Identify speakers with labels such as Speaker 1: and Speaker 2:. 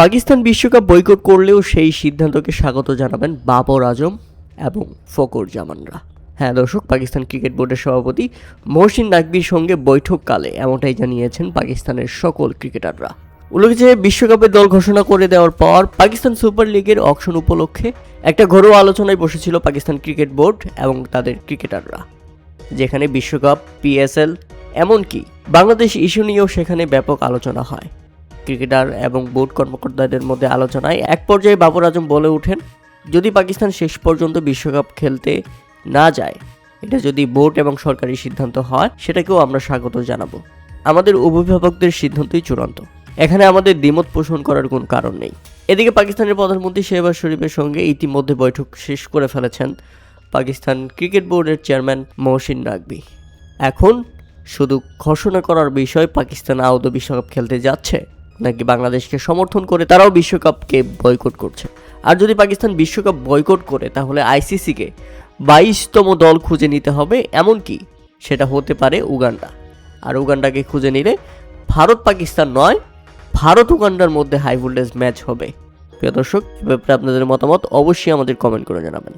Speaker 1: পাকিস্তান বিশ্বকাপ বয়কট করলেও সেই সিদ্ধান্তকে স্বাগত জানাবেন বাবর আজম এবং ফখর জামানরা। হ্যাঁ দর্শক, পাকিস্তান ক্রিকেট বোর্ডের সভাপতি মহসিন নাকভির সঙ্গে বৈঠককালে এমনটাই জানিয়েছেন পাকিস্তানের সকল ক্রিকেটাররা। উল্লেখ্য যে বিশ্বকাপের দল ঘোষণা করে দেওয়ার পর পাকিস্তান সুপার লিগের অকশন উপলক্ষে একটা ঘরোয়া আলোচনায় বসেছিল পাকিস্তান ক্রিকেট বোর্ড এবং তাদের ক্রিকেটাররা, যেখানে বিশ্বকাপ, পিএসএল এমনকি বাংলাদেশ ইস্যু নিয়েও সেখানে ব্যাপক আলোচনা হয়। ক্রিকেটার এবং বোর্ড কর্মকর্তাদের মধ্যে আলোচনায় এক পর্যায়ে বাবর আজম বলে ওঠেন, যদি পাকিস্তান শেষ পর্যন্ত বিশ্বকাপ খেলতে না যায়, এটা যদি বোর্ড এবং সরকারি সিদ্ধান্ত হয়, সেটাকেও আমরা স্বাগত জানাবো। আমাদের অভিভাবকদের সিদ্ধান্তই চূড়ান্ত, এখানে আমাদের দ্বিমত পোষণ করার কোনো কারণ নেই। এদিকে পাকিস্তানের প্রধানমন্ত্রী শেহবাজ শরীফের সঙ্গে ইতিমধ্যে বৈঠক শেষ করে ফেলেছেন পাকিস্তান ক্রিকেট বোর্ডের চেয়ারম্যান মহসিন নাকভি। এখন শুধু ঘোষণা করার বিষয় পাকিস্তান আদৌ বিশ্বকাপ খেলতে যাচ্ছে নাকি বাংলাদেশকে সমর্থন করে তারাও বিশ্বকাপকে বয়কট করছে। আর যদি পাকিস্তান বিশ্বকাপ বয়কট করে, তাহলে আইসিসিকে 22তম দল খুঁজে নিতে হবে, এমনকি সেটা হতে পারে উগান্ডা। আর উগান্ডাকে খুঁজে নিলে ভারত পাকিস্তান নয়, ভারত উগান্ডার মধ্যে হাই ভোল্টেজ ম্যাচ হবে। প্রিয় দর্শক, এ ব্যাপারে আপনাদের মতামত অবশ্যই আমাদের কমেন্ট করে জানাবেন।